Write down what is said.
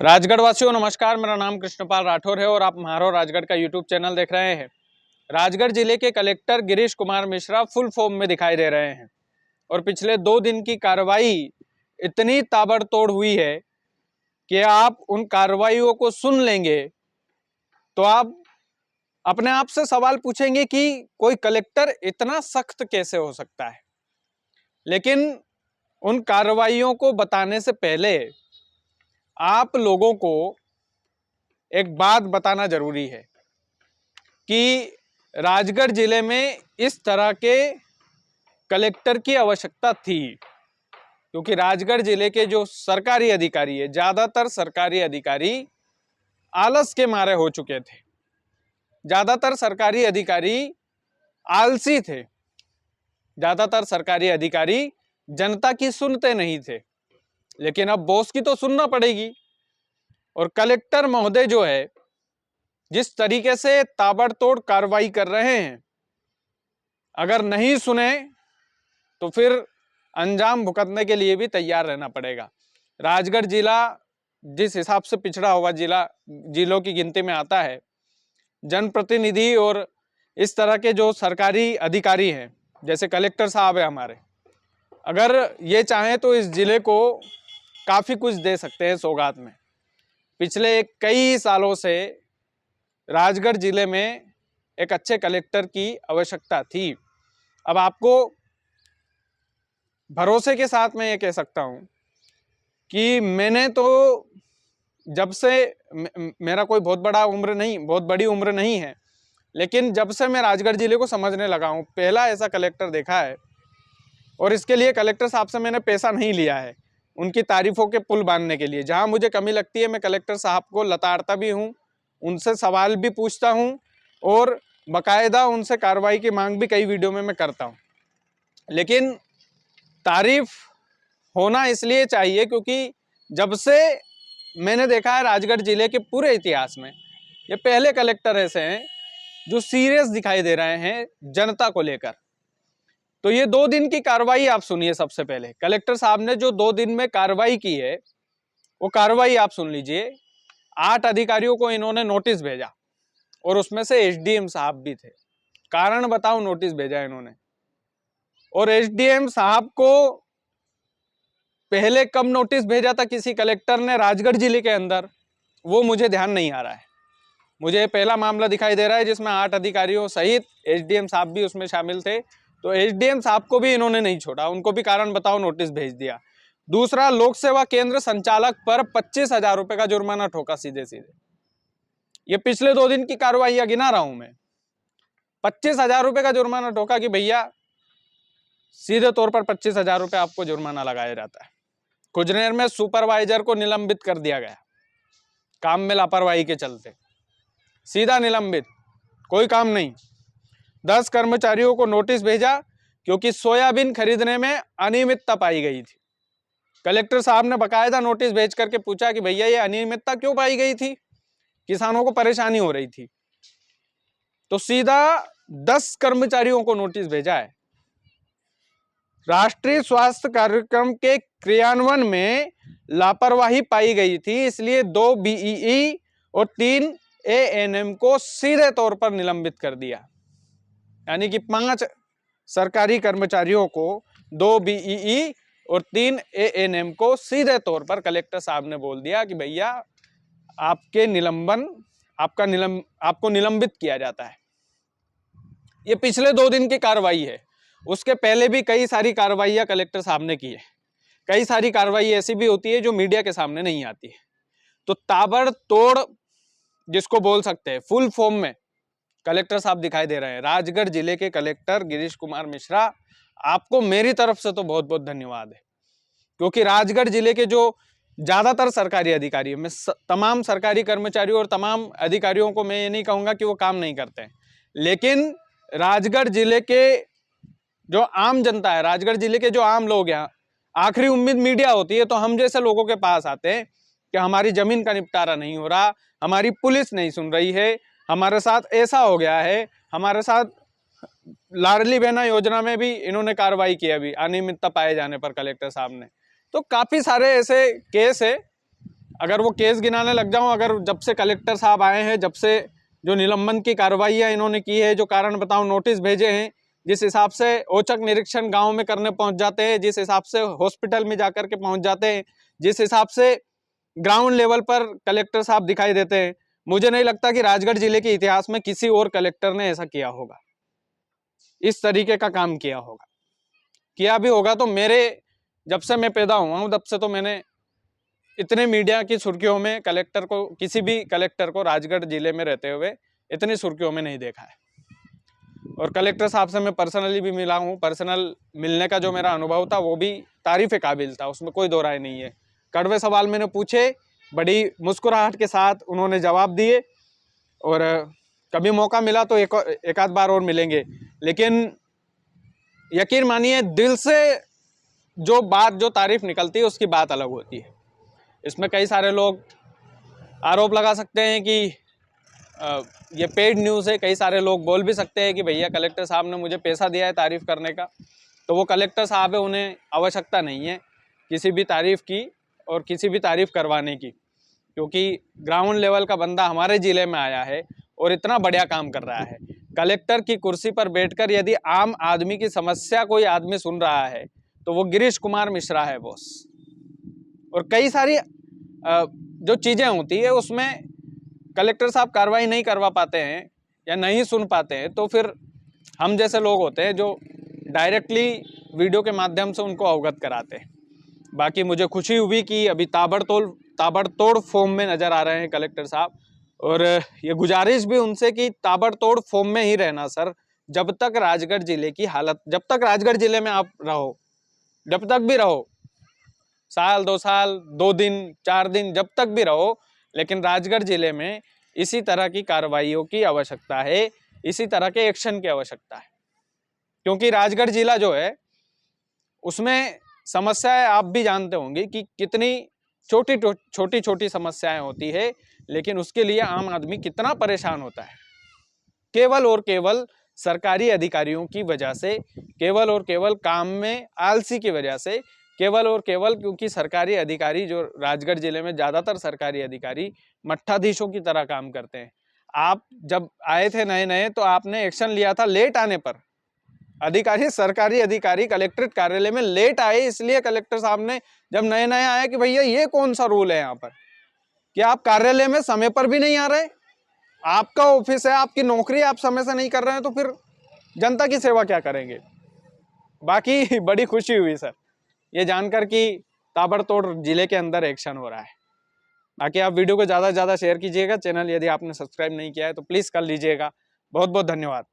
राजगढ़ वासियों नमस्कार। मेरा नाम कृष्णपाल राठौर है और आप म्हारो राजगढ़ का यूट्यूब चैनल देख रहे हैं। राजगढ़ जिले के collector Girish Kumar Mishra full form में दिखाई दे रहे हैं और पिछले 2 दिन की कार्रवाई इतनी ताबड़तोड़ हुई है कि आप उन कार्रवाइयों को सुन लेंगे तो आप अपने आप से सवाल पूछेंगे कि कोई कलेक्टर इतना सख्त कैसे हो सकता है। लेकिन उन कार्रवाइयों को बताने से पहले आप लोगों को एक बात बताना जरूरी है कि राजगढ़ जिले में इस तरह के कलेक्टर की आवश्यकता थी, क्योंकि राजगढ़ जिले के जो सरकारी अधिकारी है, ज्यादातर सरकारी अधिकारी आलस के मारे हो चुके थे। ज्यादातर सरकारी अधिकारी आलसी थे। ज्यादातर सरकारी अधिकारी जनता की सुनते नहीं थे। लेकिन अब बॉस की तो सुनना पड़ेगी। और कलेक्टर महोदय जो है, जिस तरीके से ताबड़तोड़ कार्रवाई कर रहे हैं, अगर नहीं सुने तो फिर अंजाम भुगतने के लिए भी तैयार रहना पड़ेगा। राजगढ़ जिला जिस हिसाब से पिछड़ा हुआ जिलों की गिनती में आता है, जनप्रतिनिधि और इस तरह के जो सरकारी अधिकारी हैं, जैसे कलेक्टर साहब है हमारे, अगर ये चाहें तो इस जिले को काफी कुछ दे सकते हैं सौगात में। पिछले कई सालों से राजगढ़ जिले में एक अच्छे कलेक्टर की आवश्यकता थी। अब आपको भरोसे के साथ मैं ये कह सकता हूं कि मैंने तो जब से मेरा कोई बहुत बड़ी उम्र नहीं है, लेकिन जब से मैं राजगढ़ जिले को समझने लगा हूं, पहला ऐसा कलेक्टर देखा है। और इसके लिए कलेक्टर साहब से मैंने पैसा नहीं लिया है, उनकी तारीफों के पुल बांधने के लिए। जहां मुझे कमी लगती है, मैं कलेक्टर साहब को लताड़ता भी हूं, उनसे सवाल भी पूछता हूं और बाकायदा उनसे कार्रवाई की मांग भी कई वीडियो में मैं करता हूं। लेकिन तारीफ होना इसलिए चाहिए क्योंकि जब से मैंने देखा है राजगढ़ जिले के पूरे इतिहास में, ये पहले कलेक्टर ऐसे हैं जो सीरियस दिखाई दे रहे हैं जनता को लेकर। तो ये 2 दिन की कार्रवाई आप सुनिए। सबसे पहले कलेक्टर साहब ने जो 2 दिन में कार्रवाई की है, वो कार्रवाई आप सुन लीजिए। 8 अधिकारियों को इन्होंने नोटिस भेजा और उसमें से एसडीएम साहब भी थे। कारण बताओ नोटिस भेजा इन्होंने। और एसडीएम साहब को पहले कब नोटिस भेजा था किसी कलेक्टर ने राजगढ़ जिले के अंदर, वो मुझे ध्यान नहीं आ रहा है। मुझे पहला मामला दिखाई दे रहा है जिसमें 8 अधिकारियों सहित एसडीएम साहब भी उसमें शामिल थे। तो एसडीएम साहब को भी इन्होंने नहीं छोड़ा, उनको भी कारण बताओ नोटिस भेज दिया। दूसरा, लोक सेवा केंद्र संचालक पर 25,000 रुपए का जुर्माना ठोका सीधे सीधे। ये पिछले 2 दिन की कार्रवाई गिना रहा हूं मैं। 25,000 रुपए का जुर्माना ठोका कि भैया सीधे तौर पर 25,000 रुपए आपको जुर्माना लगाया जाता है। कुजनेर में सुपरवाइजर को निलंबित कर दिया गया, काम में लापरवाही के चलते सीधा निलंबित, कोई काम नहीं। 10 कर्मचारियों को नोटिस भेजा क्योंकि सोयाबीन खरीदने में अनियमितता पाई गई थी। कलेक्टर साहब ने बकायदा नोटिस भेज करके पूछा कि भैया ये अनियमितता क्यों पाई गई थी, किसानों को परेशानी हो रही थी। तो सीधा 10 कर्मचारियों को नोटिस भेजा है। राष्ट्रीय स्वास्थ्य कार्यक्रम के क्रियान्वयन में लापरवाही पाई गई थी, इसलिए 2 बीईई और 3 एएनएम को सीधे तौर पर निलंबित कर दिया। यानी कि 5 सरकारी कर्मचारियों को, 2 बीईई और 3 एएनएम को सीधे तौर पर कलेक्टर साहब ने बोल दिया कि भैया आपको निलंबित किया जाता है। ये पिछले 2 दिन की कार्रवाई है। उसके पहले भी कई सारी कार्रवाइयां कलेक्टर साहब ने की है। कई सारी कार्रवाई ऐसी भी होती है जो मीडिया के सामने नहीं आती है। तो ताबड़तोड़ जिसको बोल सकते हैं, फुल फॉर्म में कलेक्टर साहब दिखाई दे रहे हैं। राजगढ़ जिले के कलेक्टर गिरीश कुमार मिश्रा, आपको मेरी तरफ से तो बहुत बहुत धन्यवाद है, क्योंकि राजगढ़ जिले के जो ज्यादातर सरकारी अधिकारी है, मैं तमाम सरकारी कर्मचारियों और तमाम अधिकारियों को मैं ये नहीं कहूंगा कि वो काम नहीं करते हैं, लेकिन राजगढ़ जिले के जो आम जनता है, राजगढ़ जिले के जो आम लोग हैं, आखिरी उम्मीद मीडिया होती है। तो हम जैसे लोगों के पास आते हैं कि हमारी जमीन का निपटारा नहीं हो रहा, हमारी पुलिस नहीं सुन रही है, हमारे साथ ऐसा हो गया है, हमारे साथ लाडली बहना योजना में भी इन्होंने कार्रवाई की अभी अनियमितता पाए जाने पर कलेक्टर साहब ने। तो काफी सारे ऐसे केस है अगर वो केस गिनाने लग जाऊं, अगर जब से कलेक्टर साहब आए हैं, जब से जो निलंबन की कार्रवाइयाँ इन्होंने की है, जो कारण बताओ नोटिस भेजे हैं, जिस हिसाब से औचक निरीक्षण गांव में करने पहुंच जाते हैं, जिस हिसाब से हॉस्पिटल में जाकर के पहुंच जाते हैं, जिस हिसाब से ग्राउंड लेवल पर कलेक्टर साहब दिखाई देते हैं, मुझे नहीं लगता कि राजगढ़ जिले के इतिहास में किसी और कलेक्टर ने ऐसा किया होगा, इस तरीके का काम किया होगा। किया भी होगा तो मेरे, जब से मैं पैदा हुआ हूं तब से तो मैंने इतने मीडिया की सुर्खियों में कलेक्टर को, किसी भी कलेक्टर को राजगढ़ जिले में रहते हुए इतनी सुर्खियों में नहीं देखा है। और कलेक्टर साहब से मैं पर्सनली भी मिला हूँ, पर्सनल मिलने का जो मेरा अनुभव था वो भी तारीफ काबिल था, उसमें कोई दो राय नहीं है। कड़वे सवाल मैंने पूछे, बड़ी मुस्कुराहट के साथ उन्होंने जवाब दिए, और कभी मौका मिला तो एक आध बार और मिलेंगे। लेकिन यकीन मानिए, दिल से जो बात, जो तारीफ निकलती है उसकी बात अलग होती है। इसमें कई सारे लोग आरोप लगा सकते हैं कि ये पेड न्यूज़ है, कई सारे लोग बोल भी सकते हैं कि भैया कलेक्टर साहब ने मुझे पैसा दिया है तारीफ करने का, तो वो कलेक्टर साहब है, उन्हें आवश्यकता नहीं है किसी भी तारीफ की और किसी भी तारीफ करवाने की, क्योंकि ग्राउंड लेवल का बंदा हमारे ज़िले में आया है और इतना बढ़िया काम कर रहा है। कलेक्टर की कुर्सी पर बैठकर यदि आम आदमी की समस्या कोई आदमी सुन रहा है तो वो गिरीश कुमार मिश्रा है बॉस। और कई सारी जो चीज़ें होती है उसमें कलेक्टर साहब कार्रवाई नहीं करवा पाते हैं या नहीं सुन पाते हैं, तो फिर हम जैसे लोग होते हैं जो डायरेक्टली वीडियो के माध्यम से उनको अवगत कराते हैं। बाकी मुझे खुशी हुई कि अभी ताबड़तोड़ फॉर्म में नज़र आ रहे हैं कलेक्टर साहब, और ये गुजारिश भी उनसे कि ताबड़तोड़ फॉर्म में ही रहना सर, जब तक राजगढ़ जिले की हालत, जब तक राजगढ़ जिले में आप रहो, जब तक भी रहो, साल 2 साल 2 दिन 4 दिन, जब तक भी रहो, लेकिन राजगढ़ जिले में इसी तरह की कार्रवाइयों की आवश्यकता है, इसी तरह के एक्शन की आवश्यकता है। क्योंकि राजगढ़ जिला जो है उसमें समस्याएं आप भी जानते होंगे कि कितनी छोटी छोटी समस्याएं होती है, लेकिन उसके लिए आम आदमी कितना परेशान होता है, केवल और केवल सरकारी अधिकारियों की वजह से, केवल और केवल काम में आलसी की वजह से, केवल और केवल क्योंकि सरकारी अधिकारी, जो राजगढ़ जिले में ज़्यादातर सरकारी अधिकारी मट्ठाधीशों की तरह काम करते हैं। आप जब आए थे नए नए तो आपने एक्शन लिया था लेट आने पर। अधिकारी, सरकारी अधिकारी कलेक्ट्रेट कार्यालय में लेट आए, इसलिए कलेक्टर साहब ने जब नए नए आया कि भैया ये कौन सा रूल है यहाँ पर कि आप कार्यालय में समय पर भी नहीं आ रहे, आपका ऑफिस है, आपकी नौकरी, आप समय से नहीं कर रहे हैं, तो फिर जनता की सेवा क्या करेंगे। बाकी बड़ी खुशी हुई सर ये जानकर कि ताबड़तोड़ जिले के अंदर एक्शन हो रहा है। बाकी आप वीडियो को ज़्यादा से ज़्यादा शेयर कीजिएगा, चैनल यदि आपने सब्सक्राइब नहीं किया है तो प्लीज़ कर लीजिएगा। बहुत बहुत धन्यवाद।